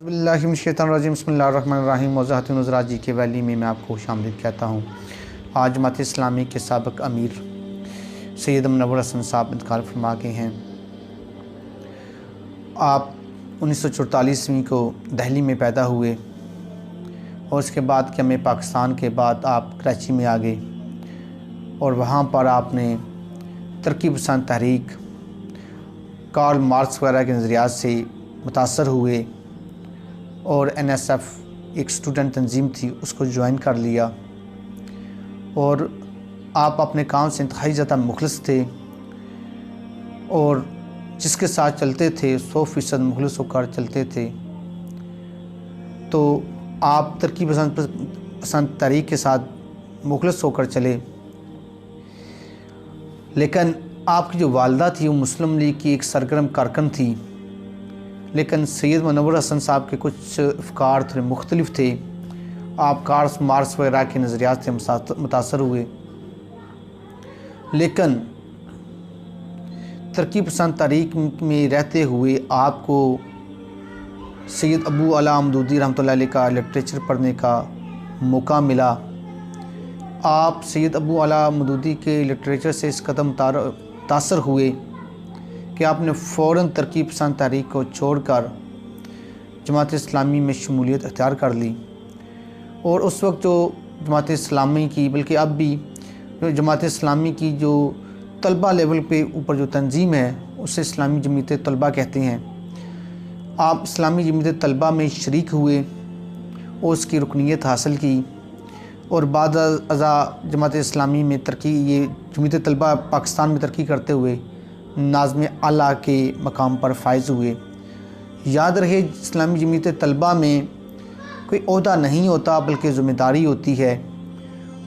बिस्मिल्लाहिर्रहमानिर्रहीम बिस्मिल्लाहिर्रहमानिर्रहीम। वज़ाहत नज़रात जी के वैली में मैं आपको खुशामदीद कहता हूँ। आज जमात इस्लामी के साबिक़ अमीर सैयद मुनव्वर हसन साहब इंतकाल फरमा गए हैं। आप 1944 को दिल्ली में पैदा हुए और उसके बाद कि हमें पाकिस्तान के बाद आप कराची में आ गए और वहाँ पर आपने तरक्की पसंद तहरीक कार्ल मार्क्स वगैरह के नज़रियात से मुतासर हुए और NSF एक स्टूडेंट तंजीम थी उसको ज्वाइन कर लिया और आप अपने काम से इंतहाई ज़्यादा मुखलिस थे और जिसके साथ चलते थे 100% मुखलिस होकर चलते थे। तो आप तरक्की पसंद तहरीक के साथ मुखलिस होकर चले, लेकिन आपकी जो वालदा थी वो मुस्लिम लीग की एक सरगर्म कारकुन थी, लेकिन सैयद मुनव्वर हसन साहब के कुछ अफ़कार थोड़े मुख्तलिफ थे। आप कार्ल मार्क्स वगैरह के नज़रियात से मुतासर हुए, लेकिन तरक्की पसंद तहरीक में रहते हुए आपको सैयद अबू अला मौदूदी रहमतुल्लाह अलैह का लिटरेचर पढ़ने का मौका मिला। आप सैयद अबू अला मौदूदी के लिटरेचर से इस कदर मुतासर हुए कि आपने फ़ौरन तरक्की पसंद तहरीक को छोड़कर जमात इस्लामी में शमूलियत अख्तियार कर ली। और उस वक्त जो जमात इस्लामी की, बल्कि अब भी जो जमात इस्लामी की जो तलबा लेवल पे ऊपर जो तंजीम है उसे इस्लामी जमीयत तलबा कहते हैं। आप इस्लामी जमीयत तलबा में शरीक हुए और उसकी रुकनीत हासिल की और बाद अज़ा जमात इस्लामी में तरक्की, ये जमीयत तलबा पाकिस्तान में तरक्की करते हुए नाज़िम आला के मकाम पर फाइज़ हुए। याद रहे, इस्लामी जमीयत तलबा में कोई ओहदा नहीं होता बल्कि ज़िम्मेदारी होती है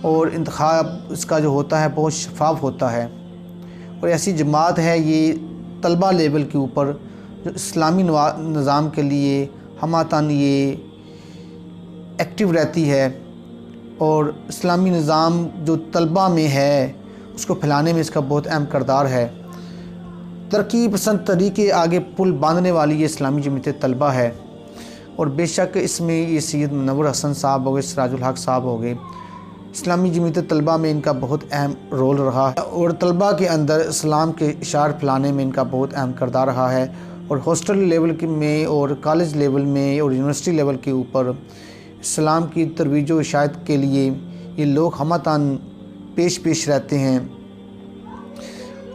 और इंतखाब इसका जो होता है बहुत शफाफ होता है। और ऐसी जमात है ये तलबा लेवल के ऊपर जो इस्लामी निज़ाम के लिए हमातन ये एक्टिव रहती है और इस्लामी निज़ाम जो तलबा में है उसको फैलाने में इसका बहुत अहम किरदार है। तरक्की पसंद तरीके आगे पुल बांधने वाली ये इस्लामी जमीयत तलबा है और बेशक इसमें ये सैयद मुनव्वर हसन साहब हो गए, सिराजुल हक साहब हो गए, इस्लामी जमीयत तलबा में इनका बहुत अहम रोल रहा है और तलबा के अंदर इस्लाम के इशार फैलाने में इनका बहुत अहम किरदार रहा है। और हॉस्टल लेवल में और कॉलेज लेवल में और यूनिवर्सिटी लेवल के ऊपर इस्लाम की तरवीज व इशाअत के लिए ये लोग हमतन पेश रहते हैं।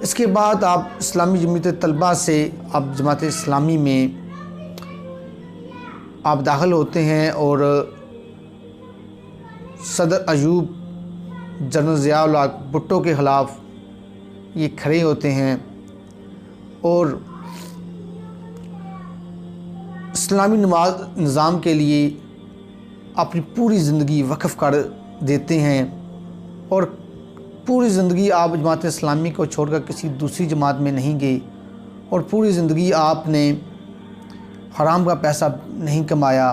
इसके बाद आप इस्लामी जमीयत तलबा से आप जमात इस्लामी में आप दाखिल होते हैं और सदर अयूब जनरल ज़िया-उल हक भुट्टो के ख़िलाफ़ ये खड़े होते हैं और इस्लामी निज़ाम के लिए अपनी पूरी ज़िंदगी वक्फ़ कर देते हैं और पूरी ज़िंदगी आप जमात इस्लामी को छोड़कर किसी दूसरी जमात में नहीं गए और पूरी ज़िंदगी आपने हराम का पैसा नहीं कमाया,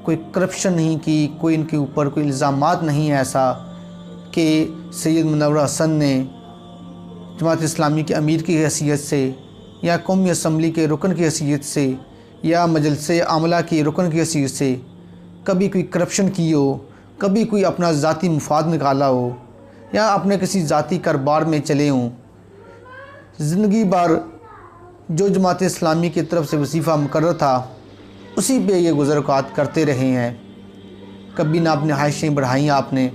कोई करप्शन नहीं की, कोई इनके ऊपर कोई इल्ज़ामात नहीं है ऐसा कि सैयद मुनव्वर हसन ने जमात इस्लामी के अमीर की हैसियत से या कौमी असम्बली के रुकन की हैसियत से या मजलिस आमला की रुकन की हैसियत से कभी कोई करप्शन की हो, कभी कोई अपना ज़ाती मुफाद निकाला हो या अपने किसी ज़ाती कारोबार में चले हों। ज़िंदगी भर जो जमात इस्लामी की तरफ से वजीफ़ा मुकर्रर था उसी पे ये गुज़र-औक़ात करते रहे हैं। कभी ना अपनी ख्वाहिशें बढ़ाई आपने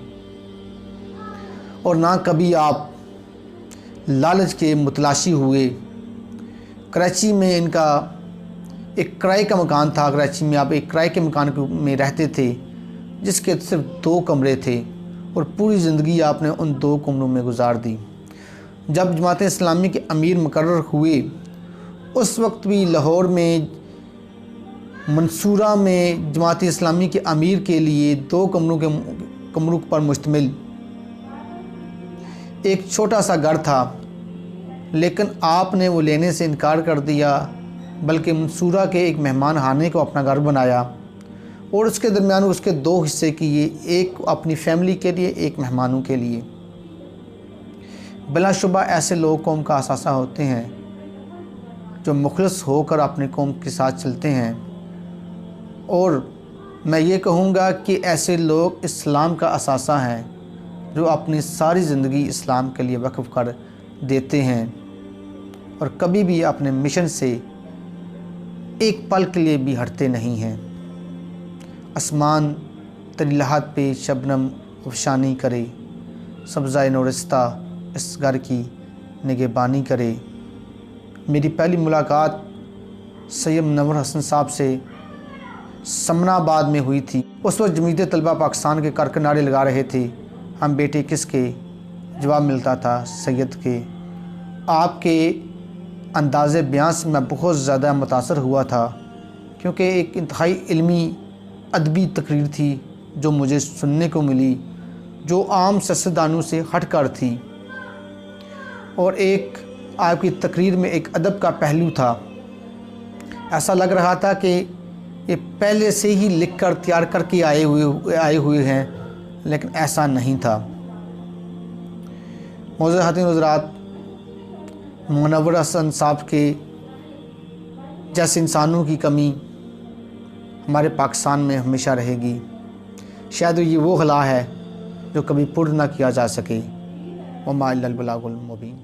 और ना कभी आप लालच के मुतलाशी हुए। कराची में इनका एक किराए का मकान था, कराची में आप एक किराए के मकान में रहते थे जिसके सिर्फ 2 कमरे थे और पूरी ज़िंदगी आपने उन 2 कमरों में गुजार दी। जब जमात इस्लामी के अमीर मुकर्रर हुए उस वक्त भी लाहौर में मंसूरा में जमात इस्लामी के अमीर के लिए 2 कमरों पर मुश्तमिल एक छोटा सा घर था, लेकिन आपने वो लेने से इनकार कर दिया, बल्कि मंसूरा के एक मेहमान खाने को अपना घर बनाया और उसके दरमियान उसके 2 हिस्से किए, एक अपनी फैमिली के लिए, एक मेहमानों के लिए। बिलाशुबा ऐसे लोग कौम का असासा होते हैं जो मुखलिस होकर अपनी कौम के साथ चलते हैं اور میں یہ کہوں گا کہ ایسے لوگ اسلام کا اثاثہ ہیں جو اپنی ساری زندگی اسلام کے لیے وقف کر دیتے ہیں اور کبھی بھی اپنے مشن سے ایک پل کے لیے بھی ہٹتے نہیں ہیں۔ آسمان تری لحد پہ شبنم افشانی کرے، سبزۂ نورستہ اس گھر کی نگہبانی کرے۔ میری پہلی ملاقات سید منور حسن صاحب سے سمنا آباد میں ہوئی تھی۔ اس وقت جمعیت طلبہ پاکستان کے کارکن نعرے لگا رہے تھے، ہم بیٹے کس کے؟ جواب ملتا تھا سید کے۔ آپ کے انداز بیان سے میں بہت زیادہ متاثر ہوا تھا، کیونکہ ایک انتہائی علمی ادبی تقریر تھی جو مجھے سننے کو ملی، جو عام سیاستدانوں سے ہٹ کر تھی، اور ایک آپ کی تقریر میں ایک ادب کا پہلو تھا۔ ایسا لگ رہا تھا کہ یہ پہلے سے ہی لکھ کر تیار کر کے آئے ہوئے ہیں، لیکن ایسا نہیں تھا۔ معزز خواتین و حضرات، منور حسن صاحب کے جیسے انسانوں کی کمی ہمارے پاکستان میں ہمیشہ رہے گی۔ شاید یہ وہ خلا ہے جو کبھی پر نہ کیا جا سکے۔ وما الا البلاغ المبین۔